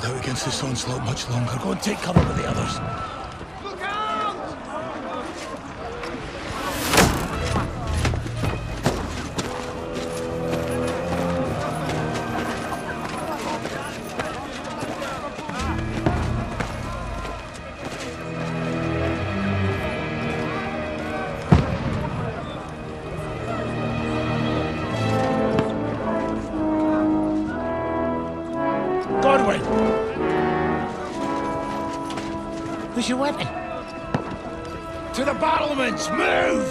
out against this onslaught much longer. Go and take cover with the others. Look out! Godwin! Where's your weapon? To the battlements! Move!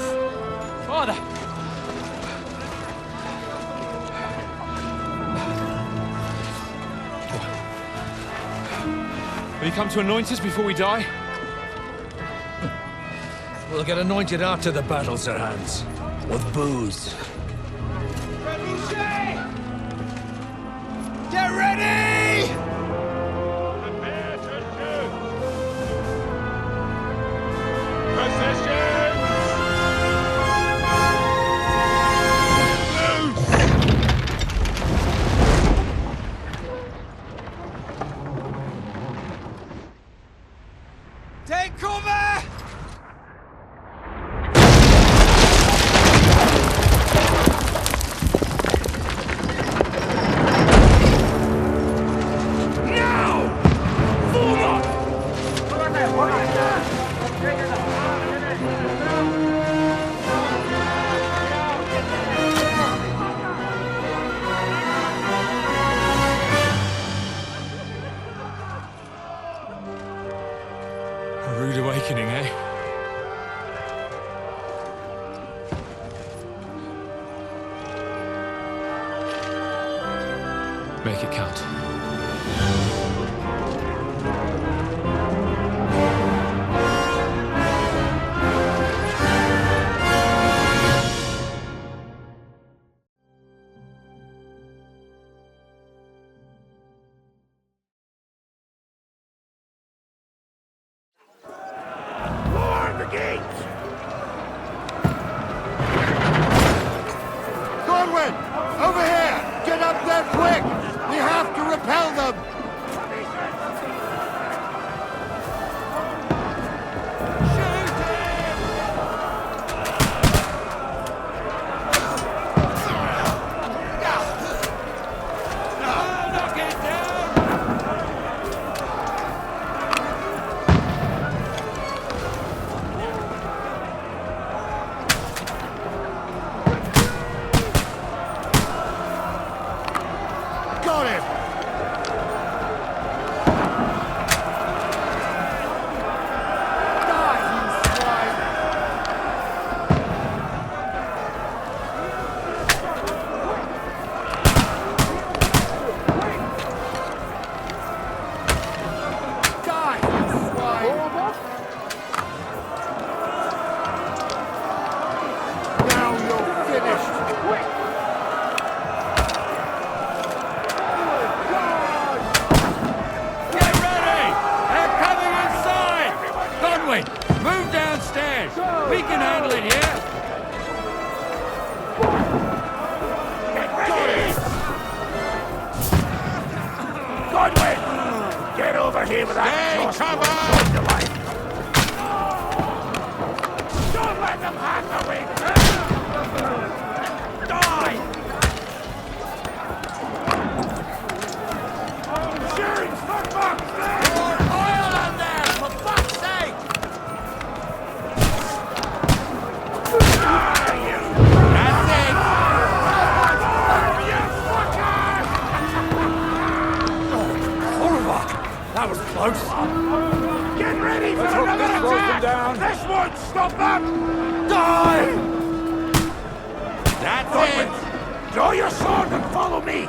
Father! Will you come to anoint us before we die? We'll get anointed after the battles are hands. With booze. Get ready! Prepare to shoot! Positions! Take cover! A rude awakening, eh? Make it count. Lower the gates! Godwin! Over here! Get up there quick! We have to repel them! Got him! Die, you swine! Die, you swine! Now you're finished! Get ready! They're coming inside! Godwin, move downstairs! We can handle it here! Godwin! Get over here with that crossbow! Don't let them hack the wing! Die! Shooting for fuck's sake! More oil on there, for fuck's sake! Die, you! That's it! You fuckers! That was close. Get ready for another attack! This won't stop them! Die! That's Godwin, it! draw your sword and follow me!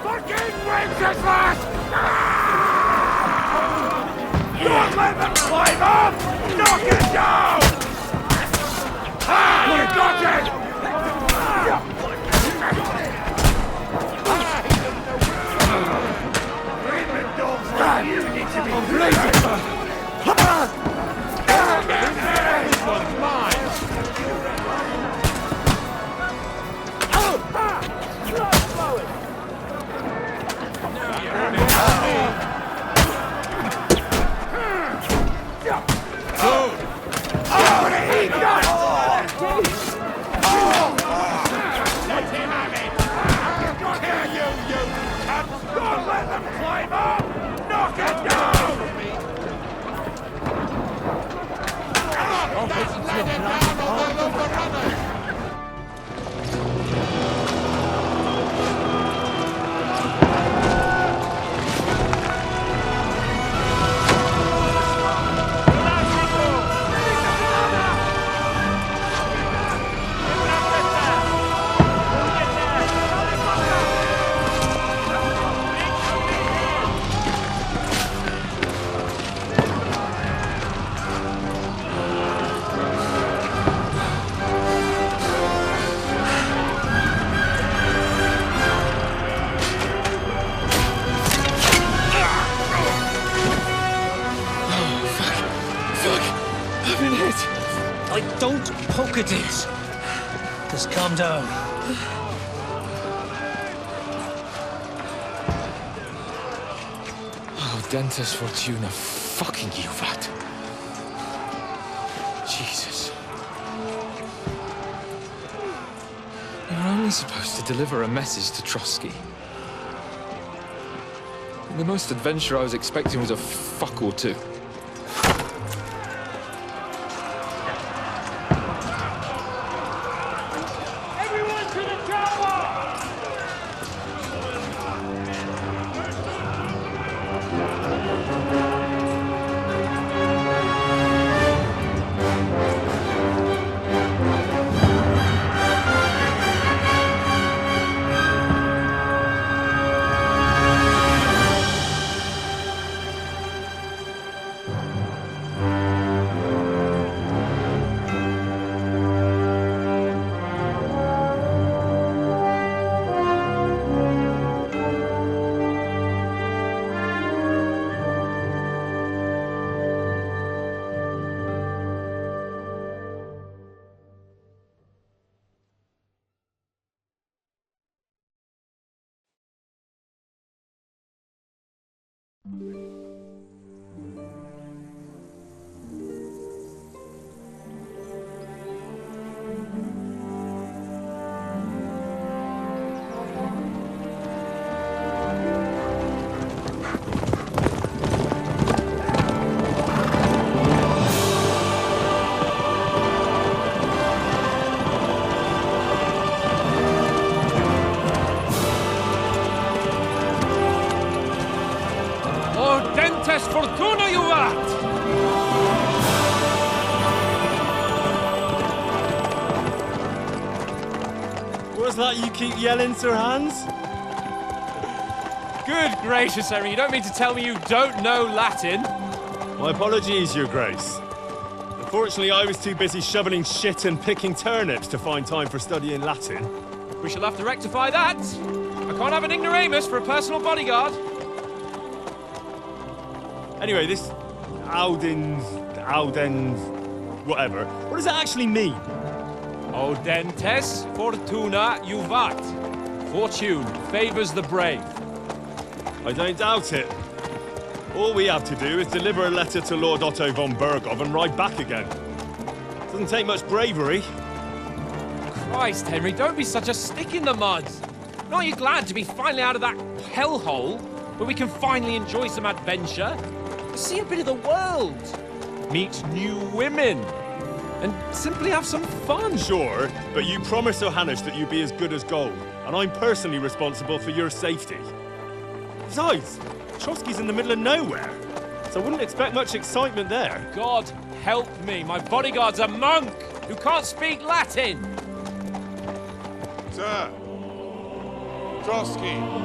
Fucking Wenceslas! Don't let them climb up! Knock it down! Ah! Don't poke at it. Just calm down. Oh, Dentes Fortuna, fucking you, Vat. Jesus. You're only supposed to deliver a message to Trotsky. The most adventure I was expecting was a fuck or two. Fortuna, you vat! What's that you keep yelling, Sir Hans? Good gracious, Henry, you don't mean to tell me you don't know Latin? My apologies, Your Grace. Unfortunately, I was too busy shoveling shit and picking turnips to find time for studying Latin. We shall have to rectify that. I can't have an ignoramus for a personal bodyguard. Anyway, this Audens, whatever. What does that actually mean? Audentes Fortuna Juvat. Fortune favors the brave. I don't doubt it. All we have to do is deliver a letter to Lord Otto von Bergov and ride back again. Doesn't take much bravery. Christ, Henry, don't be such a stick in the mud. Aren't you glad to be finally out of that hellhole where we can finally enjoy some adventure? See a bit of the world, meet new women, and simply have some fun. Sure, but you promised Johannes that you'd be as good as gold, and I'm personally responsible for your safety. Besides, Trotsky's in the middle of nowhere, so I wouldn't expect much excitement there. God help me, my bodyguard's a monk who can't speak Latin. Sir, Trotsky.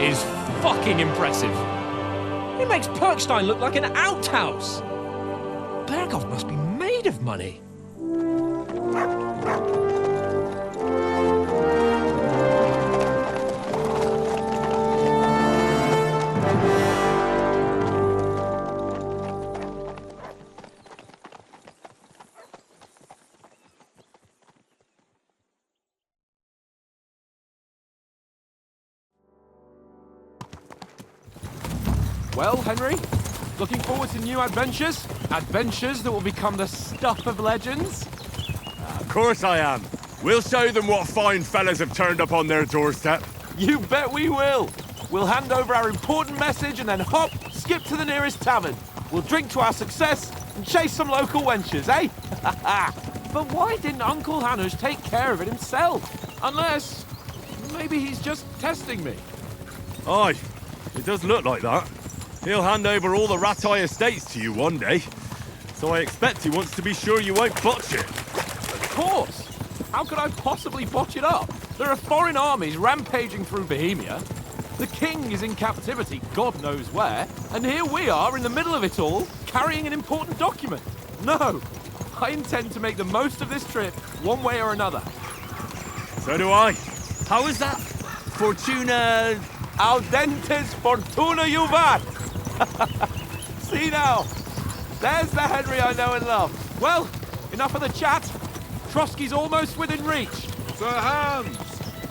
is fucking impressive. It makes Perkstein look like an outhouse. Berghoff must be made of money. Well, Henry, looking forward to new adventures? Adventures that will become the stuff of legends? Of course I am. We'll show them what fine fellas have turned up on their doorstep. You bet we will. We'll hand over our important message and then hop, skip to the nearest tavern. We'll drink to our success and chase some local wenches, eh? But why didn't Uncle Hanush take care of it himself? Unless, maybe he's just testing me. Aye, it does look like that. He'll hand over all the Ratai estates to you one day. So I expect he wants to be sure you won't botch it. Of course. How could I possibly botch it up? There are foreign armies rampaging through Bohemia. The king is in captivity, God knows where. And here we are in the middle of it all, carrying an important document. No, I intend to make the most of this trip, one way or another. So do I. How is that? Fortuna... Audentes fortuna juvat! See now, there's the Henry I know and love. Well, enough of the chat. Trotsky's almost within reach. Sir Hans,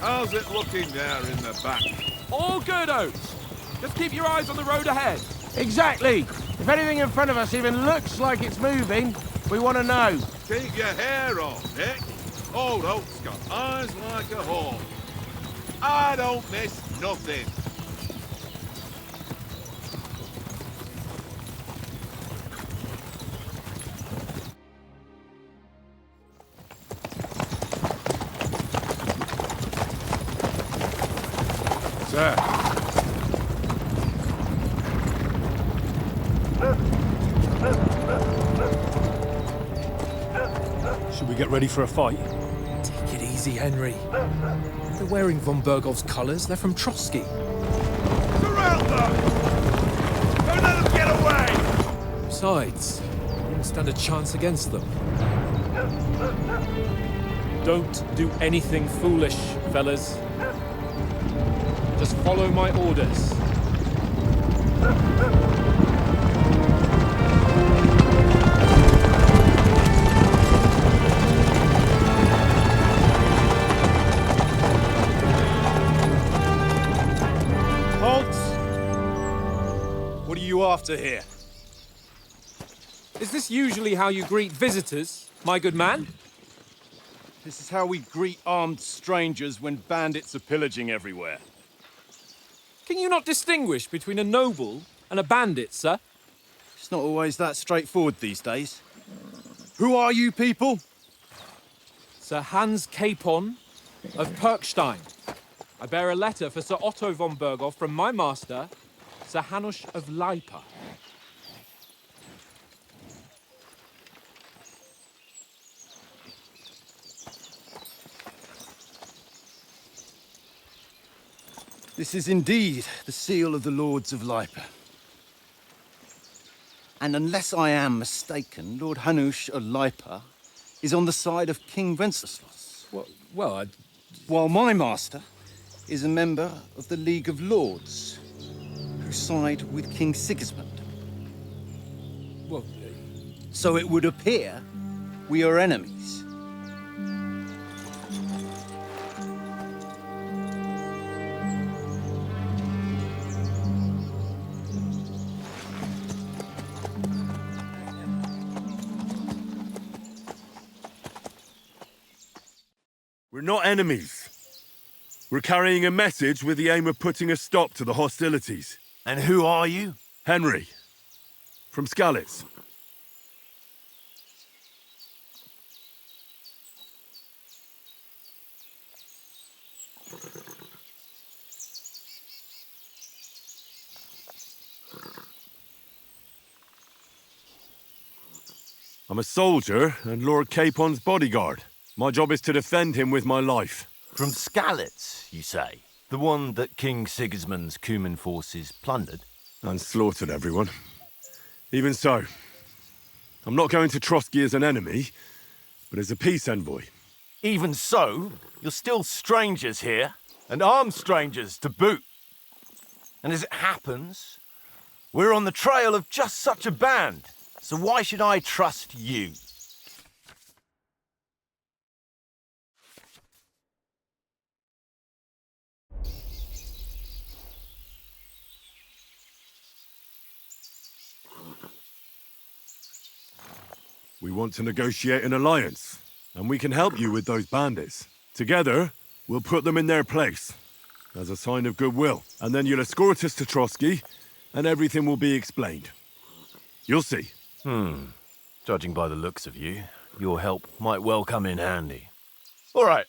how's it looking there in the back? All good, Oates. Just keep your eyes on the road ahead. Exactly. If anything in front of us even looks like it's moving, we want to know. Keep your hair on, Nick. Old Oak's got eyes like a hawk. I don't miss nothing. Sir. Should we get ready for a fight? Take it easy, Henry. They're wearing von Berghoff's colours. They're from Trotsky. Surround them! Don't let them get away! Besides, we wouldn't stand a chance against them. Don't do anything foolish, fellas. Just follow my orders. Halt! What are you after here? Is this usually how you greet visitors, my good man? This is how we greet armed strangers when bandits are pillaging everywhere. Can you not distinguish between a noble and a bandit, sir? It's not always that straightforward these days. Who are you people? Sir Hans Capon of Perkstein. I bear a letter for Sir Otto von Berghoff from my master, Sir Hanush of Lipa. This is indeed the seal of the Lords of Lipa. And unless I am mistaken, Lord Hanush of Lipa is on the side of King Wenceslas. While my master is a member of the League of Lords, who side with King Sigismund. So it would appear we are enemies. We're not enemies. We're carrying a message with the aim of putting a stop to the hostilities. And who are you? Henry, from Skalitz. I'm a soldier and Lord Capon's bodyguard. My job is to defend him with my life. From Skalitz, you say? The one that King Sigismund's Cuman forces plundered? And slaughtered everyone. Even so, I'm not going to Trotsky as an enemy, but as a peace envoy. Even so, you're still strangers here, and armed strangers to boot. And as it happens, we're on the trail of just such a band, so why should I trust you? We want to negotiate an alliance, and we can help you with those bandits. Together, we'll put them in their place, as a sign of goodwill. And then you'll escort us to Trotsky, and everything will be explained. You'll see. Judging by the looks of you, your help might well come in handy. All right.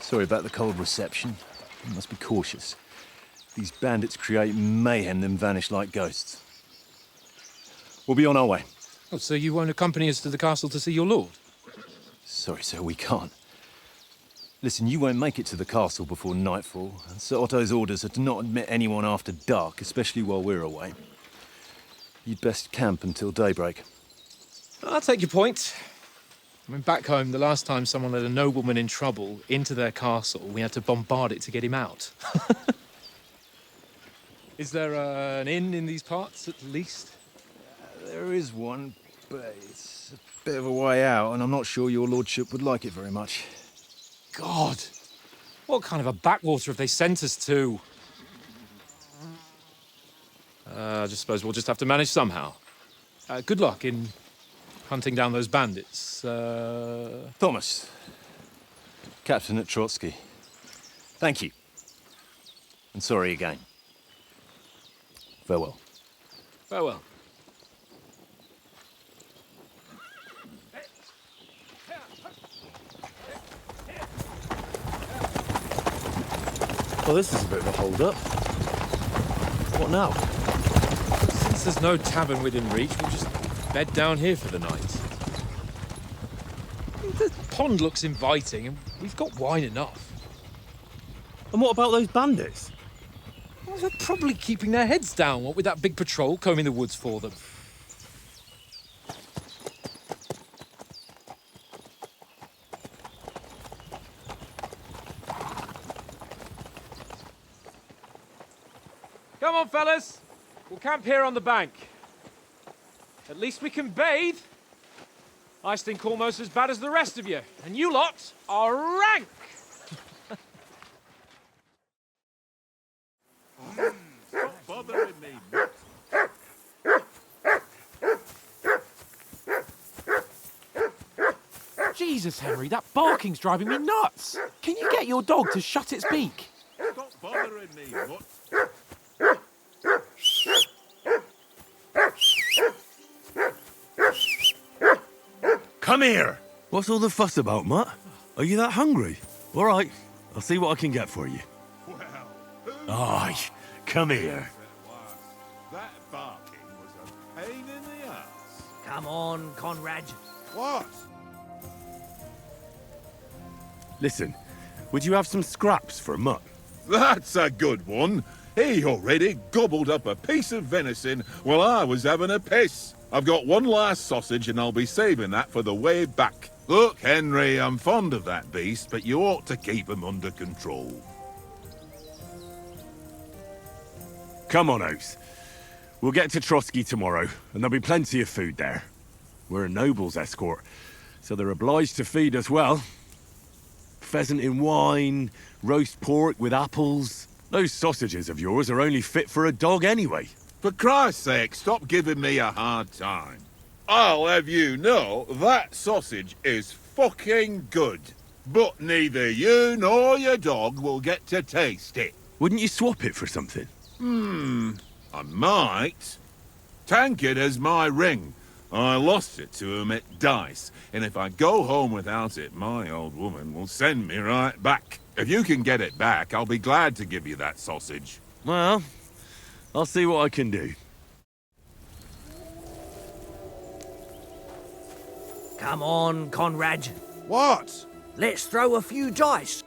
Sorry about the cold reception. You must be cautious. These bandits create mayhem, then vanish like ghosts. We'll be on our way. Oh, so you won't accompany us to the castle to see your lord? Sorry, sir, we can't. Listen, you won't make it to the castle before nightfall, and Sir Otto's orders are to not admit anyone after dark, especially while we're away. You'd best camp until daybreak. I'll take your point. I mean, back home, the last time someone let a nobleman in trouble into their castle, we had to bombard it to get him out. Is there an inn in these parts, at least? There is one, but it's a bit of a way out, and I'm not sure your lordship would like it very much. God! What kind of a backwater have they sent us to? I just suppose we'll just have to manage somehow. Good luck in hunting down those bandits. Thomas, captain at Trotsky. Thank you. And sorry again. Farewell. Farewell. Well, this is a bit of a hold-up. What now? Since there's no tavern within reach, we'll just bed down here for the night. The pond looks inviting, and we've got wine enough. And what about those bandits? Well, they're probably keeping their heads down, what with that big patrol combing the woods for them. Come on, fellas. We'll camp here on the bank. At least we can bathe. I stink almost as bad as the rest of you, and you lot are rank. Stop bothering me, mutt. Jesus, Henry, that barking's driving me nuts. Can you get your dog to shut its beak? Stop bothering me, mutt. Come here! What's all the fuss about, Mutt? Are you that hungry? All right, I'll see what I can get for you. Well, who Aye, come here. that barking was a pain in the ass. Come on, Conrad. What? Listen, would you have some scraps for Mutt? That's a good one. He already gobbled up a piece of venison while I was having a piss. I've got one last sausage and I'll be saving that for the way back. Look, Henry, I'm fond of that beast, but you ought to keep him under control. Come on, Oaks. We'll get to Trotsky tomorrow, and there'll be plenty of food there. We're a noble's escort, so they're obliged to feed us well. Pheasant in wine, roast pork with apples. Those sausages of yours are only fit for a dog anyway. For Christ's sake, stop giving me a hard time. I'll have you know that sausage is fucking good. But neither you nor your dog will get to taste it. Wouldn't you swap it for something? I might. Tankard has my ring. I lost it to him at dice, and if I go home without it, my old woman will send me right back. If you can get it back, I'll be glad to give you that sausage. Well, I'll see what I can do. Come on, Conrad. What? Let's throw a few dice.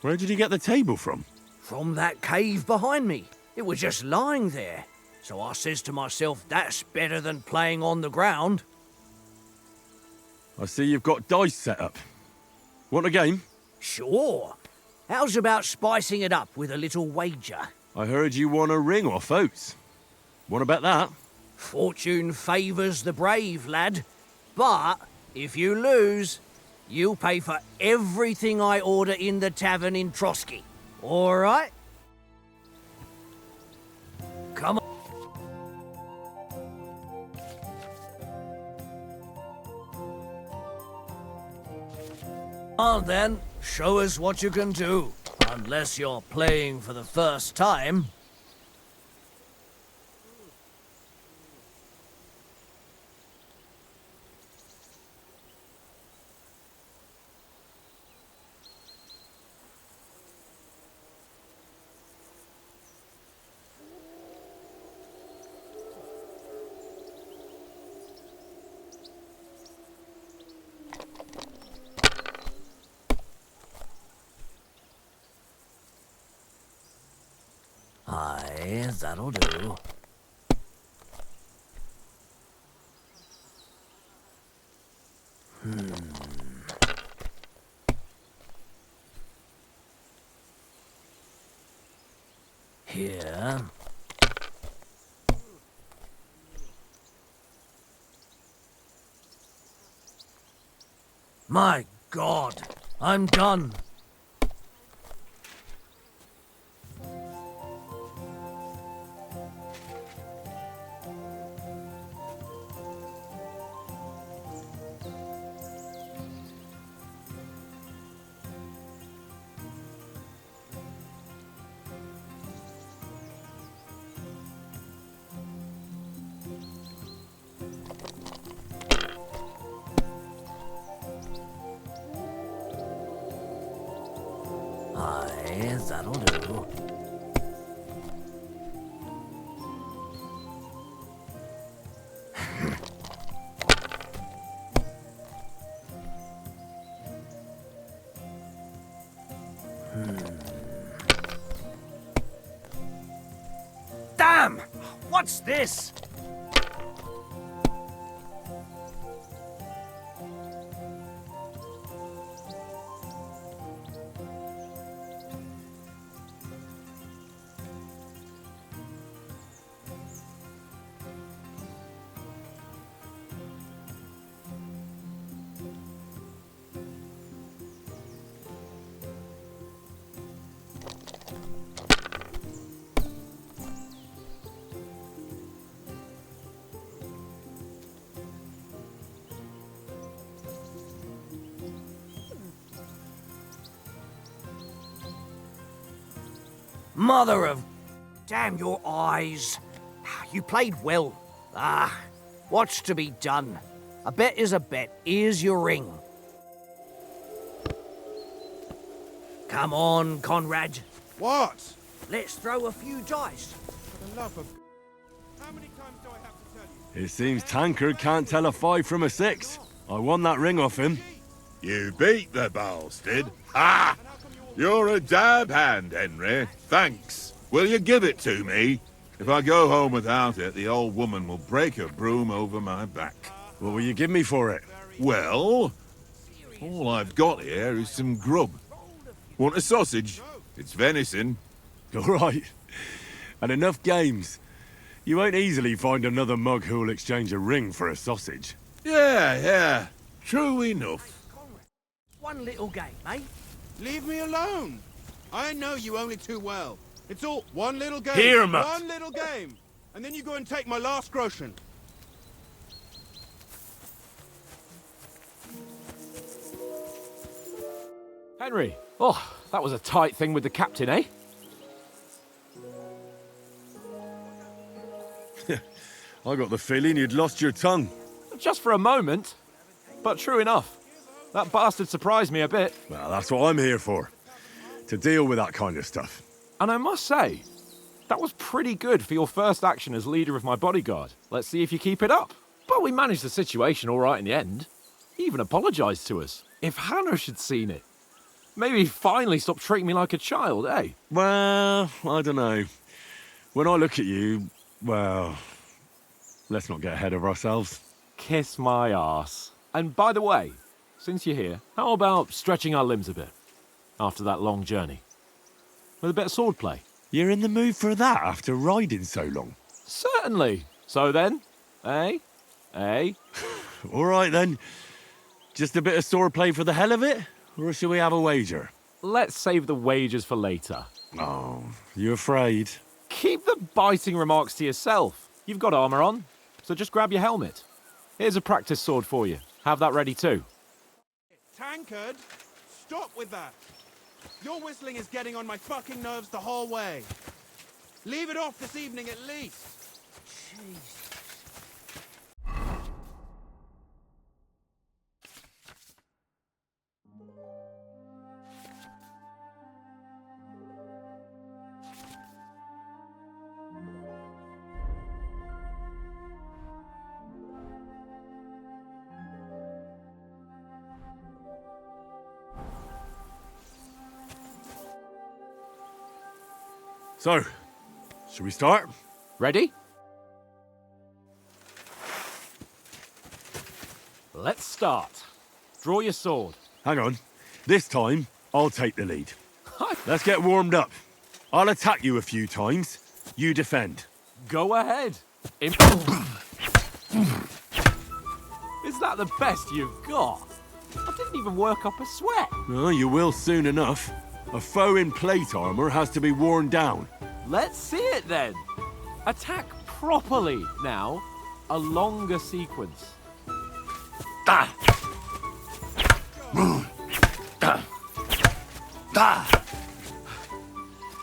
Where did you get the table from? From that cave behind me. It was just lying there. So I says to myself, that's better than playing on the ground. I see you've got dice set up. Want a game? Sure. How's about spicing it up with a little wager? I heard you won a ring off Oates. What about that? Fortune favours the brave, lad. But if you lose, you'll pay for everything I order in the tavern in Trotsky. All right? Come on then, show us what you can do. Unless you're playing for the first time. Aye, that'll do. Here. My God, I'm done. Aye, that'll do. Damn! What's this? Mother of... Damn your eyes. You played well. Ah, what's to be done? A bet is a bet. Here's your ring. Come on, Conrad. What? Let's throw a few dice. For the love of... How many times do I have to tell you? It seems Tankard can't tell a 5 from a 6. I won that ring off him. You beat the bastard. Ha! You're a dab hand, Henry. Thanks. Will you give it to me? If I go home without it, the old woman will break her broom over my back. What will you give me for it? Well, all I've got here is some grub. Want a sausage? It's venison. All right. And enough games. You won't easily find another mug who'll exchange a ring for a sausage. Yeah. True enough. One little game, eh? Leave me alone. I know you only too well. It's all one little game. Here, Mutt. One little game. And then you go and take my last groschen. Henry, oh, that was a tight thing with the captain, eh? I got the feeling you'd lost your tongue. Just for a moment. But true enough. That bastard surprised me a bit. Well, that's what I'm here for. to deal with that kind of stuff. And I must say, that was pretty good for your first action as leader of my bodyguard. Let's see if you keep it up. But we managed the situation all right in the end. He even apologised to us. If Hanush had seen it, maybe he'd finally stop treating me like a child, eh? Well, I don't know. When I look at you, well, let's not get ahead of ourselves. Kiss my arse. And by the way, since you're here, how about stretching our limbs a bit after that long journey? With a bit of swordplay. You're in the mood for that after riding so long? Certainly. So then, eh? Eh? All right then. Just a bit of swordplay for the hell of it? Or shall we have a wager? Let's save the wagers for later. Oh, you afraid? Keep the biting remarks to yourself. You've got armour on, so just grab your helmet. Here's a practice sword for you. Have that ready too. Tankard, stop with that. Your whistling is getting on my fucking nerves the whole way. Leave it off this evening at least. Jeez. So, should we start? Ready? Let's start. Draw your sword. Hang on. This time, I'll take the lead. Let's get warmed up. I'll attack you a few times. You defend. Go ahead. Is that the best you've got? I didn't even work up a sweat. Oh, you will soon enough. A foe in plate armor has to be worn down. Let's see it then. Attack properly now. A longer sequence.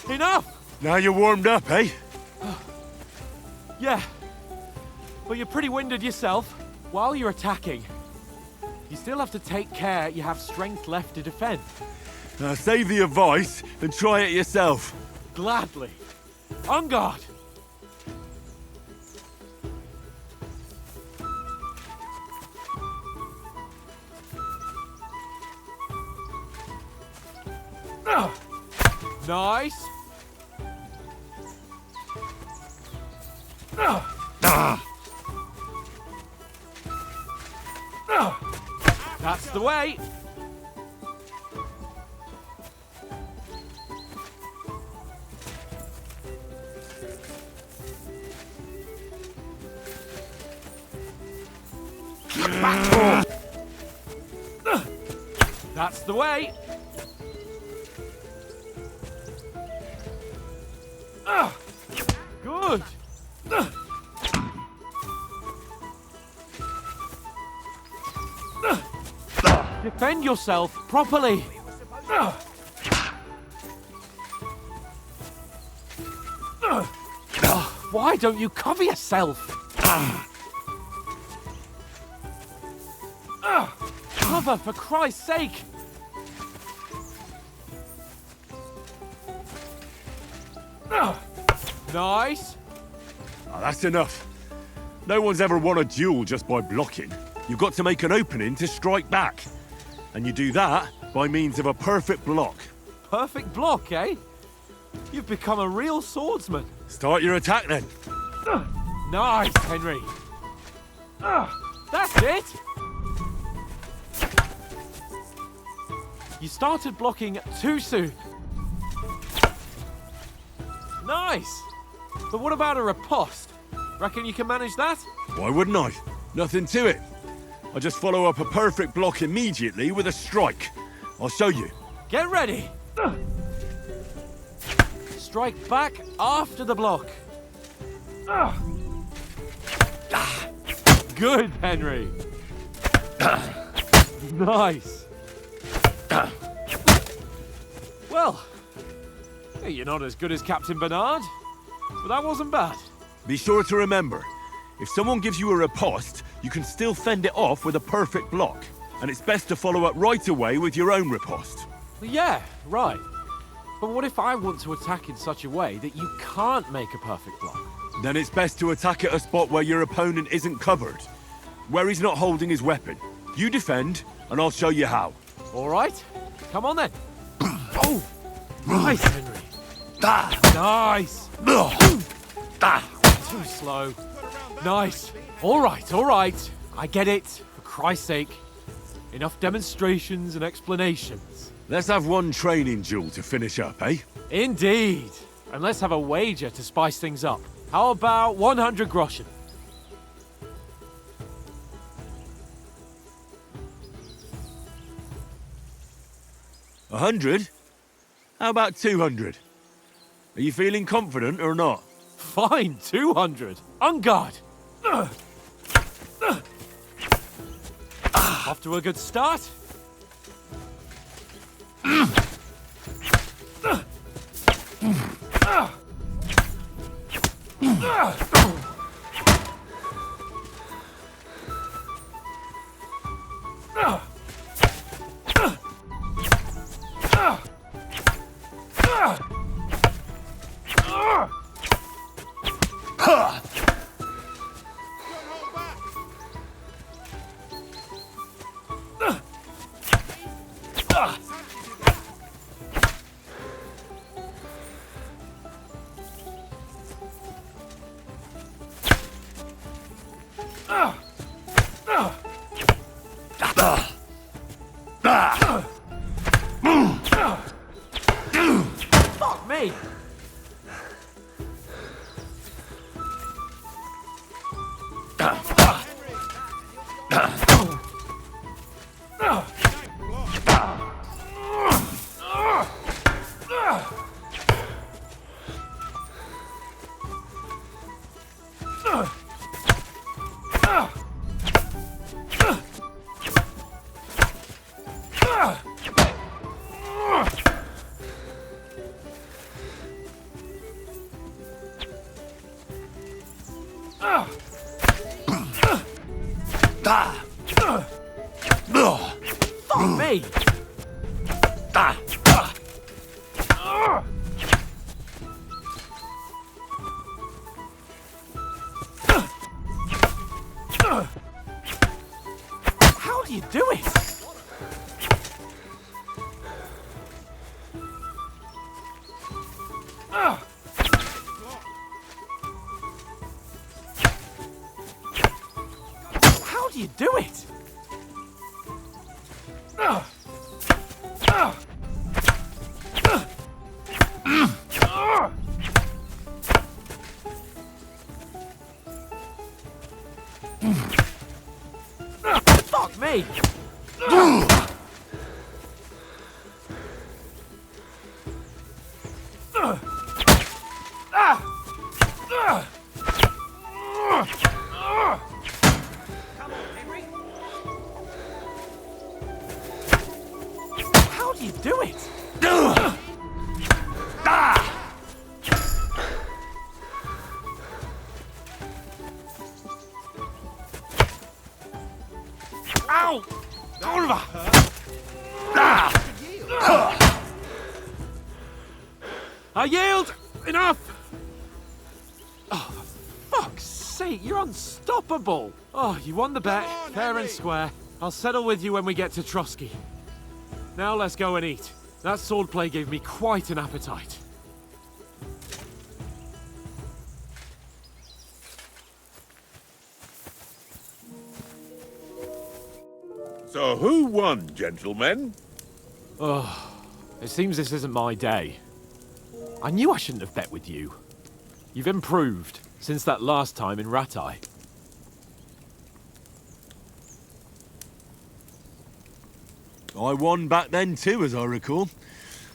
Enough! Now you're warmed up, eh? Yeah. But you're pretty winded yourself. While you're attacking, you still have to take care you have strength left to defend. Now save the advice and try it yourself. Gladly. On guard. Nice. That's the way. That's the way. Good. Defend yourself properly. Why don't you cover yourself? Cover, for Christ's sake! Nice. Oh, that's enough. No one's ever won a duel just by blocking. You've got to make an opening to strike back. And you do that by means of a perfect block. Perfect block, eh? You've become a real swordsman. Start your attack then. Nice, Henry. That's it. You started blocking too soon. Nice. But what about a riposte? Reckon you can manage that? Why wouldn't I? Nothing to it. I just follow up a perfect block immediately with a strike. I'll show you. Get ready. Strike back after the block. Good, Henry. Nice. Well, you're not as good as Captain Bernard, but that wasn't bad. Be sure to remember, if someone gives you a riposte, you can still fend it off with a perfect block. And it's best to follow up right away with your own riposte. Yeah, right. But what if I want to attack in such a way that you can't make a perfect block? Then it's best to attack at a spot where your opponent isn't covered. Where he's not holding his weapon. You defend, and I'll show you how. All right. Come on then. Oh! Nice, Henry. Nice. Too slow. Nice. All right. I get it. For Christ's sake. Enough demonstrations and explanations. Let's have one training duel to finish up, eh? Indeed. And let's have a wager to spice things up. How about 100 groschen? A 100? How about 200? Are you feeling confident or not? Fine, 200. On guard. Off to a good start. Fuck me! Fuck me! How do you do it? How do you do it? Fuck me! How do you do it? Ow! Oliver! I yield! Enough! Oh, for fuck's sake, you're unstoppable! Oh, you won the bet, on, fair Henry. and square. I'll settle with you when we get to Trotsky. Now let's go and eat. That swordplay gave me quite an appetite. So who won, gentlemen? It seems this isn't my day. I knew I shouldn't have bet with you. You've improved since that last time in Ratai. I won back then too, as I recall.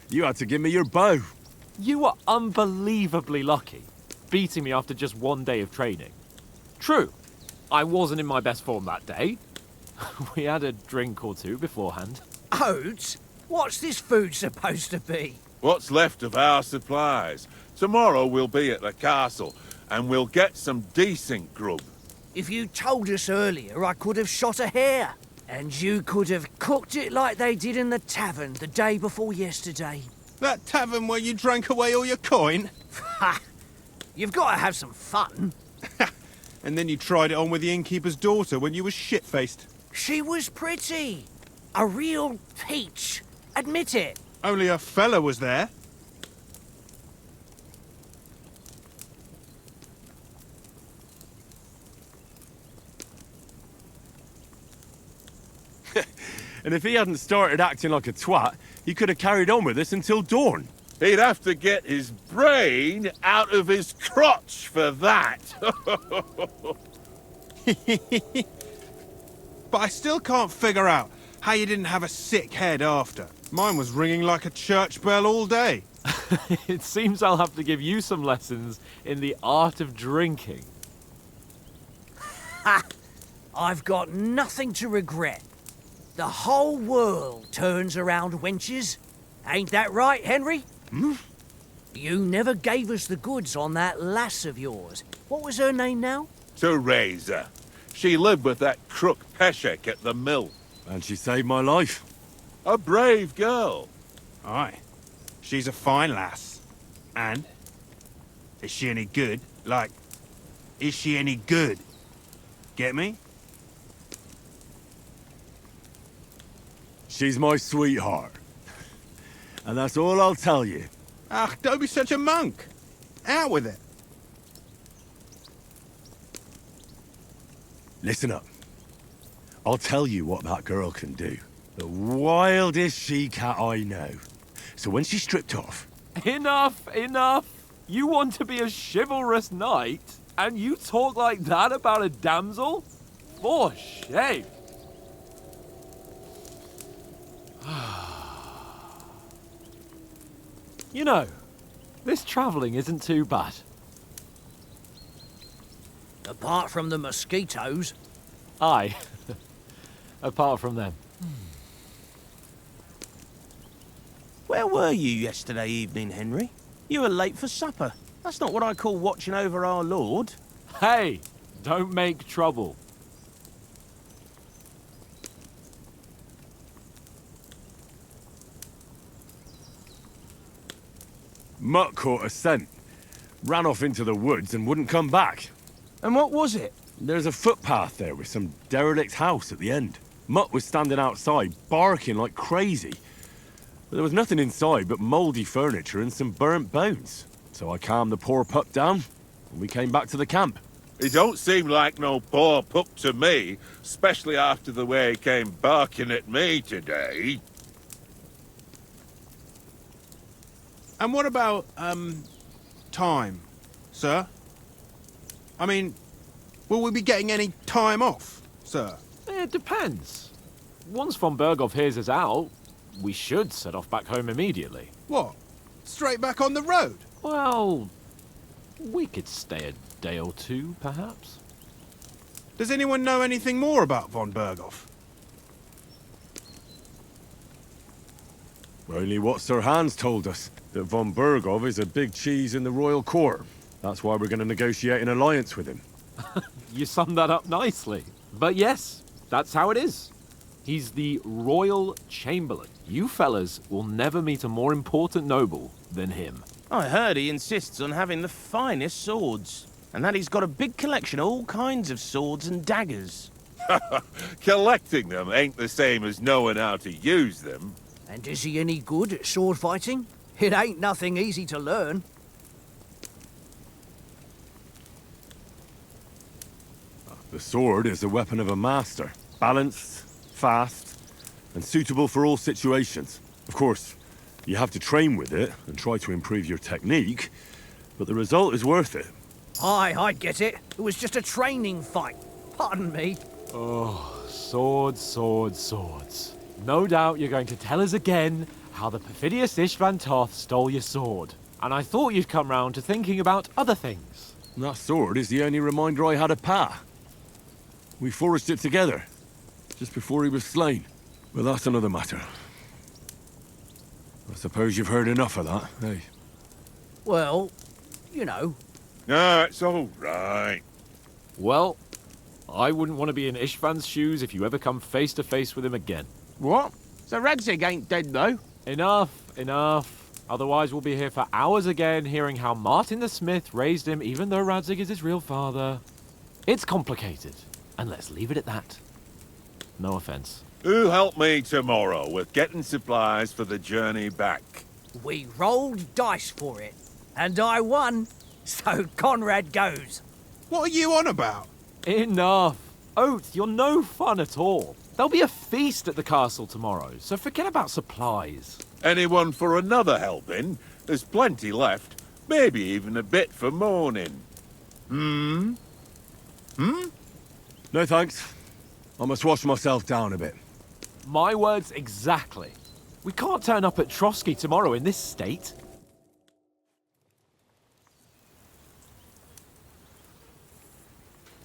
You had to give me your bow. You were unbelievably lucky, beating me after just one day of training. True, I wasn't in my best form that day. We had a drink or two beforehand. Oates? What's this food supposed to be? What's left of our supplies. Tomorrow we'll be at the castle, and we'll get some decent grub. If you told us earlier, I could have shot a hare. And you could have cooked it like they did in the tavern the day before yesterday. That tavern where you drank away all your coin? Ha! You've got to have some fun. And then you tried it on with the innkeeper's daughter when you were shit-faced. She was pretty. A real peach. Admit it. Only a fella was there. And if he hadn't started acting like a twat, he could have carried on with us until dawn. He'd have to get his brain out of his crotch for that. But I still can't figure out how you didn't have a sick head after. Mine was ringing like a church bell all day. It seems I'll have to give you some lessons in the art of drinking. Ha! I've got nothing to regret. The whole world turns around wenches. Ain't that right, Henry? Hmm? You never gave us the goods on that lass of yours. What was her name now? Teresa. She lived with that crook Peshek at the mill. And she saved my life. A brave girl. Aye. She's a fine lass. And? Is she any good? Like, is she any good? Get me? She's my sweetheart. And that's all I'll tell you. Ach, don't be such a monk. Out with it. Listen up. I'll tell you what that girl can do. The wildest she-cat I know. So when she's stripped off... Enough, enough! You want to be a chivalrous knight, and you talk like that about a damsel? For shame! You know, this travelling isn't too bad. Apart from the mosquitoes. Aye. Apart from them. Where were you yesterday evening, Henry? You were late for supper. That's not what I call watching over our Lord. Hey, don't make trouble. Mutt caught a scent, ran off into the woods and wouldn't come back. And what was it? There's a footpath there with some derelict house at the end. Mutt was standing outside, barking like crazy. But there was nothing inside but mouldy furniture and some burnt bones. So I calmed the poor pup down, and we came back to the camp. He don't seem like no poor pup to me, especially after the way he came barking at me today. And what about, time, sir? I mean, will we be getting any time off, sir? It depends. Once von Berghoff hears us out, we should set off back home immediately. What? Straight back on the road? Well, we could stay a day or two, perhaps. Does anyone know anything more about von Berghoff? Only what Sir Hans told us, that von Berghoff is a big cheese in the royal court. That's why we're going to negotiate an alliance with him. You summed that up nicely. But yes, that's how it is. He's the royal chamberlain. You fellas will never meet a more important noble than him. I heard he insists on having the finest swords, and that he's got a big collection of all kinds of swords and daggers. Collecting them ain't the same as knowing how to use them. And is he any good at sword fighting? It ain't nothing easy to learn. The sword is the weapon of a master. Balanced, fast, and suitable for all situations. Of course, you have to train with it and try to improve your technique, but the result is worth it. Aye, I get it. It was just a training fight. Pardon me. Oh, swords, swords, swords. No doubt you're going to tell us again how the perfidious Istvan Toth stole your sword. And I thought you'd come round to thinking about other things. That sword is the only reminder I had of Pa. We forged it together, just before he was slain. But that's another matter. I suppose you've heard enough of that, eh? Well, you know. No, it's all right. Well, I wouldn't want to be in Istvan's shoes if you ever come face to face with him again. What? So Radzig ain't dead, though? Enough, enough. Otherwise, we'll be here for hours again, hearing how Martin the Smith raised him even though Radzig is his real father. It's complicated, and let's leave it at that. No offense. Who'll help me tomorrow with getting supplies for the journey back? We rolled dice for it, and I won, so Conrad goes. What are you on about? Enough. Oath, you're no fun at all. There'll be a feast at the castle tomorrow, so forget about supplies. Anyone for another helping? There's plenty left. Maybe even a bit for morning. No thanks. I must wash myself down a bit. My words exactly. We can't turn up at Trotsky tomorrow in this state.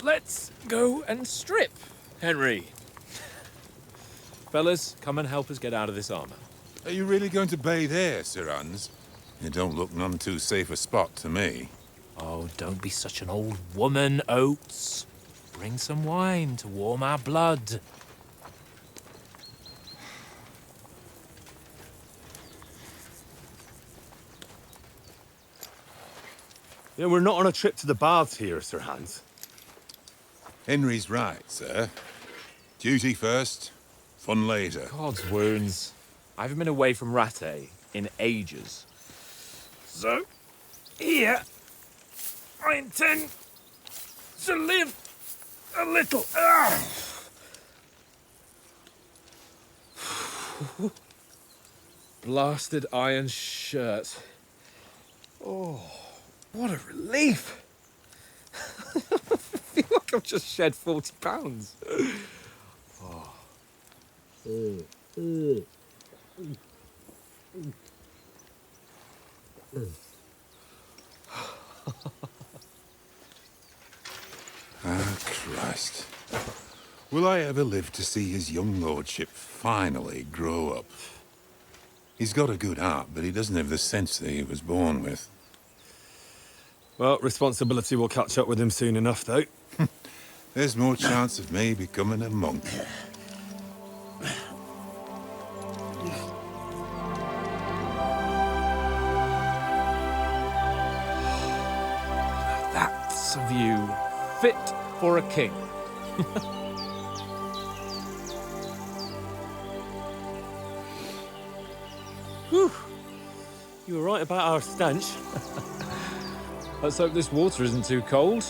Let's go and strip, Henry. Fellas, come and help us get out of this armor. Are you really going to bathe here, Sir Hans? It don't look none too safe a spot to me. Oh, don't be such an old woman, Oates. Bring some wine to warm our blood. Yeah, we're not on a trip to the baths here, Sir Hans. Henry's right, sir. Duty first, fun later. God's wounds. I haven't been away from Rattay in ages. So, here, I intend to live a little. Blasted iron shirt. Oh, what a relief. I feel like I've just shed 40 pounds. Oh. Ah, Christ. Will I ever live to see his young lordship finally grow up? He's got a good heart, but he doesn't have the sense that he was born with. Well, responsibility will catch up with him soon enough, though. There's more chance of me becoming a monk. That's a view fit for a king. Whew. You were right about our stench. Let's hope this water isn't too cold.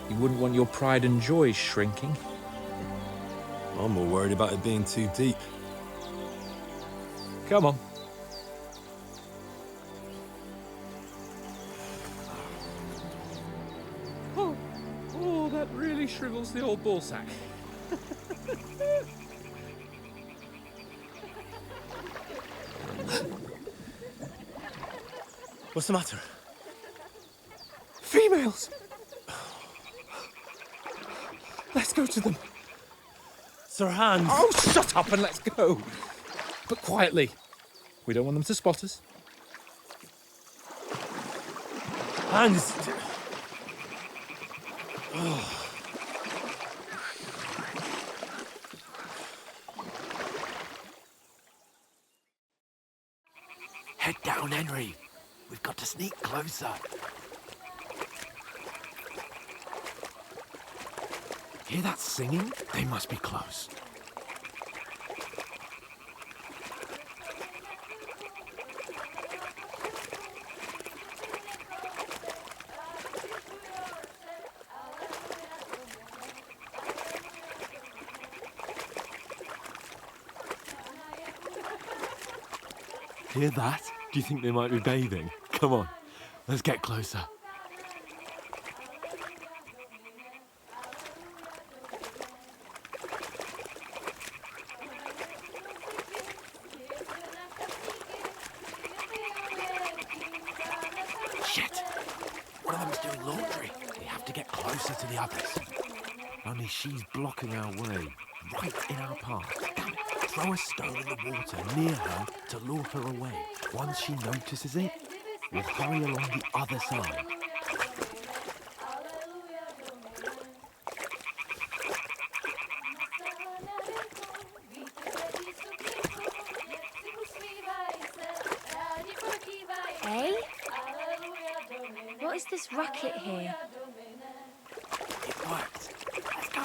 You wouldn't want your pride and joy shrinking. I'm more worried about it being too deep. Come on. Oh, that really shrivels the old ballsack. What's the matter? Females! Let's go to them. Sir Hans! Oh, shut up and let's go. But quietly. We don't want them to spot us. Hans! Head down, Henry. We've got to sneak closer. Hear that singing? They must be close. Hear that? Do you think they might be bathing? Come on, let's get closer. Shit! One of them's doing laundry. We have to get closer to the others. Only she's blocking our way, right in our path. Damn it. Throw a stone in the water near her to lure her away. Once she notices it, we'll hurry along the other side. is this racket here? It worked. Let's go.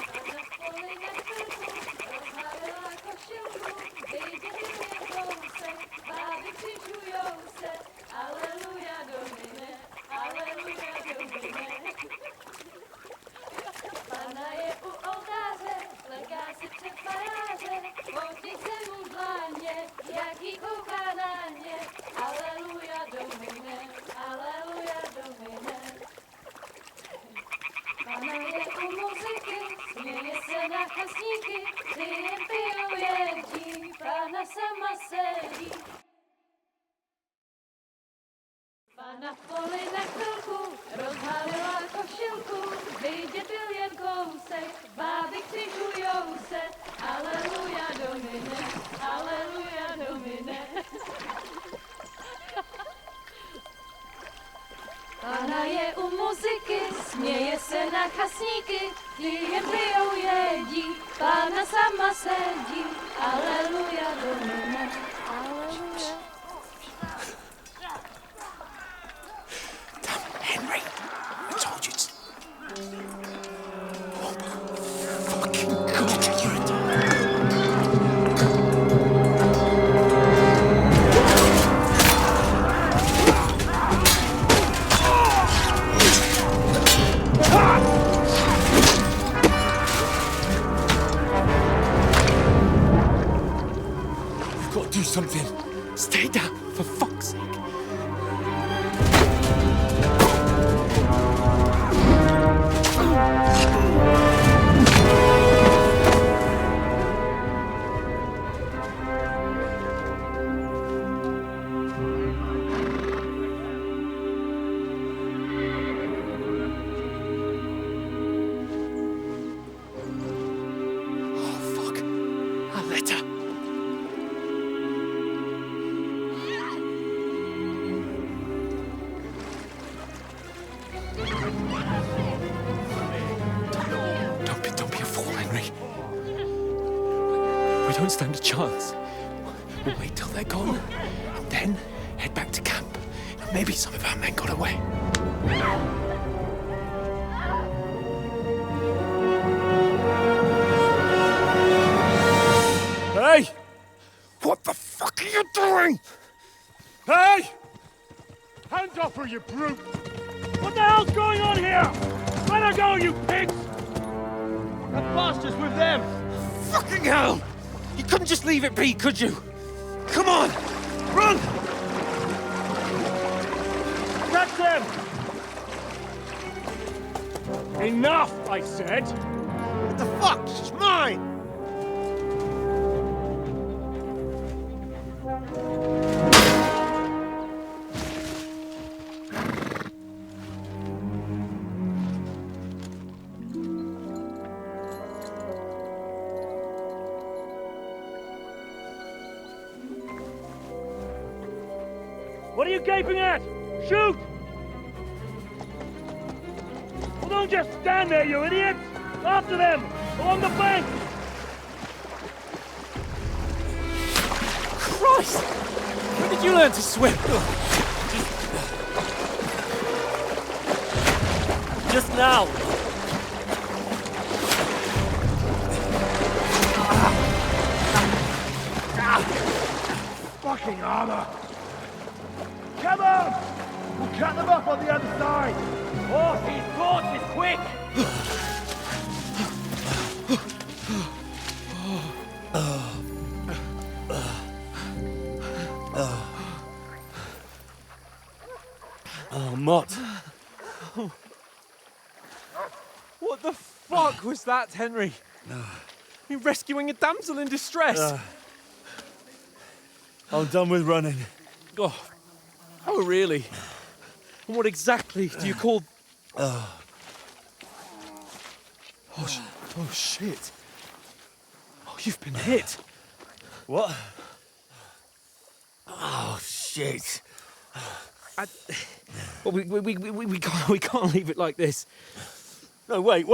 Na poli na chvilku rozhalila košilku, vidět byl jen kousek, báby křižujou se, aleluja Domine, aleluja Domine. Pána je u muziky, směje se na chasníky, klíjem pijou jedí, Pána sama sedí, aleluja Domine, aleluja. Henry, I told you to... Oh, fucking God, you're a... You've got to do something. Stay down, for fuck's sake. We don't stand a chance. We'll wait till they're gone, and then head back to camp. Maybe some of our men got away. Hey! What the fuck are you doing? Hey! Hands off her, you brute! What the hell's going on here? Let her go, you pigs! That bastard's with them! Fucking hell! You couldn't just leave it be, could you? Come on! Run! Catch them! Enough, I said! What the fuck? She's mine! What are you gaping at? Shoot! Well, don't just stand there, you idiots! After them! Along the bank! Christ! When did you learn to swim? Just now! Fucking armor! Come on! We'll cut them up on the other side! Oh, these torches, quick! Oh, Mott. What the fuck was that, Henry? You rescuing a damsel in distress? I'm done with running. Oh, really? And what exactly do you call... Oh, shit. Oh, you've been hit. What? Oh, shit. Well, we can't leave it like this. No, wait!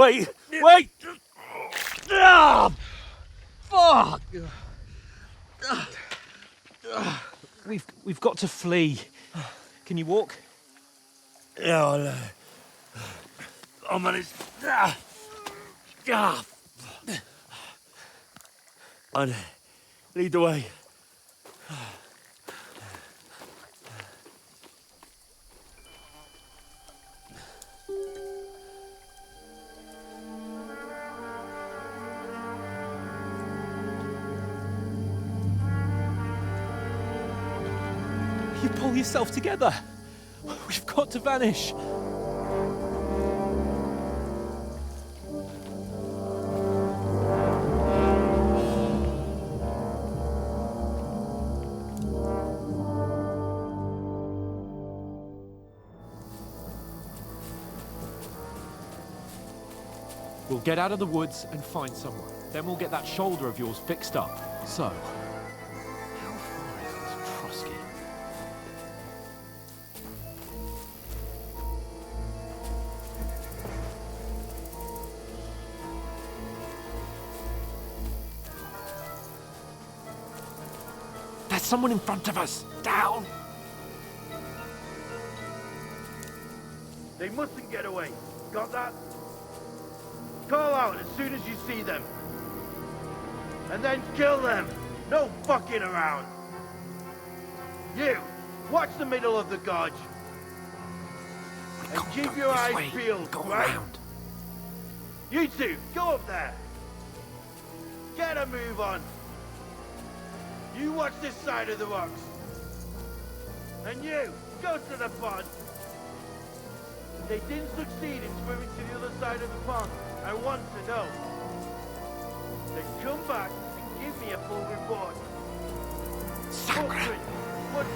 Ah! Fuck! We've got to flee. Can you walk? Ja, om man is... And lead the way. You pull yourself together. We've got to vanish. We'll get out of the woods and find someone. Then we'll get that shoulder of yours fixed up. So, how far is it to Trotsky? There's someone in front of us! Down! They mustn't get away. Got that? Call out as soon as you see them. And then kill them. No fucking around. You, watch the middle of the gorge. And keep your eyes peeled, right? Around. You two, go up there. Get a move on. You watch this side of the rocks. And you, go to the pond. They didn't succeed in swimming to the other side of the pond. I want to know. Then come back and give me a full report. Sacre!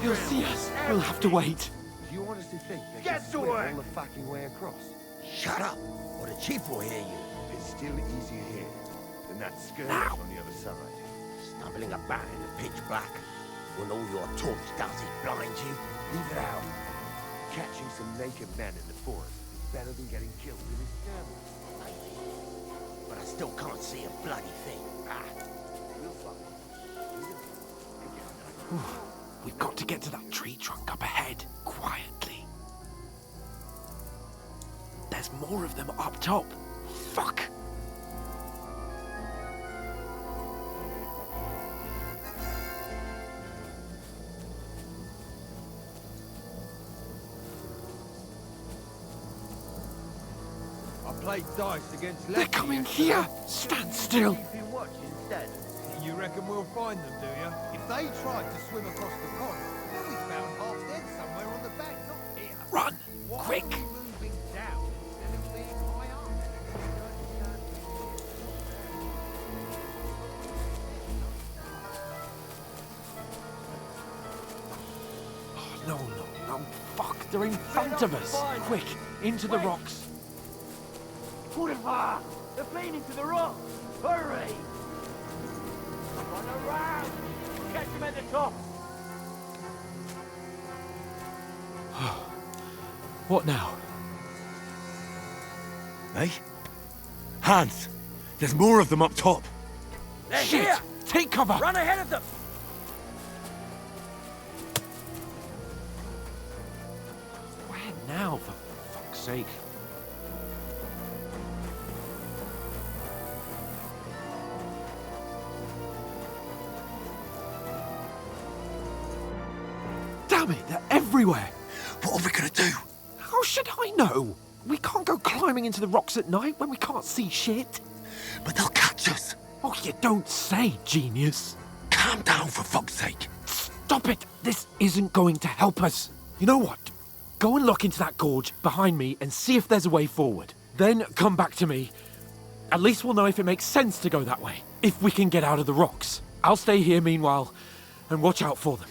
You'll see us. We'll have to wait. Do you honestly think they Get can to swim work. all the fucking way across? Shut up, or the chief will hear you. It's still easier here than that skirmish on the other side. Stumbling about in the pitch black, when all your torch does is blind you. Leave it out. Catching some naked men in the forest is better than getting killed in a skirmish. But I still can't see a bloody thing. We'll find. We've got to get to that tree trunk up ahead, quietly. There's more of them up top. Fuck! Played dice against They're coming here! Stand still! Keep him watch instead. You reckon we'll find them, do you? If they tried to swim across the pond, we'll be found half dead somewhere on the bank, not here. Run! Why Quick! are we moving down instead of being high up? Oh, no. Fuck, they're in front of us! Quick, into the rocks. Purva! They're fleeing into the rocks! Hurry! Run around! Catch them at the top! What now? Hey? Hans! There's more of them up top! They're Shit! here! Take cover! Run ahead of them! Where now, for fuck's sake? Damn it, they're everywhere! What are we gonna do? How should I know? We can't go climbing into the rocks at night when we can't see shit. But they'll catch us! Oh, you don't say, genius. Calm down, for fuck's sake! Stop it! This isn't going to help us. You know what? Go and look into that gorge behind me and see if there's a way forward. Then come back to me. At least we'll know if it makes sense to go that way. If we can get out of the rocks. I'll stay here meanwhile and watch out for them.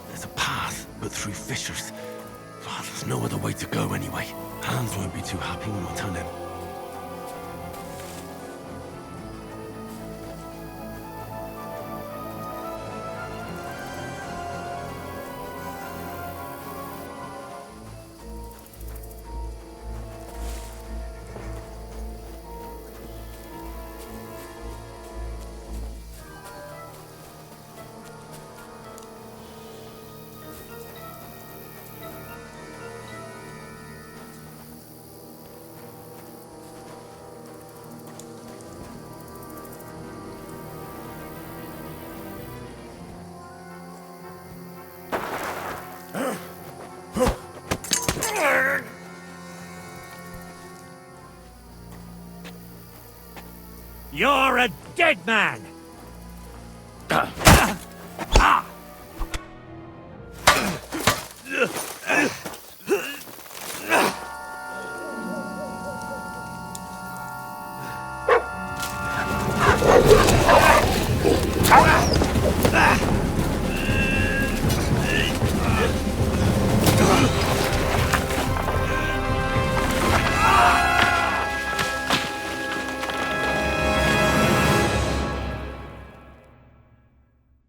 There's a path, but through fissures. Oh, there's no other way to go anyway. Hans won't be too happy when we turn in. You're a dead man!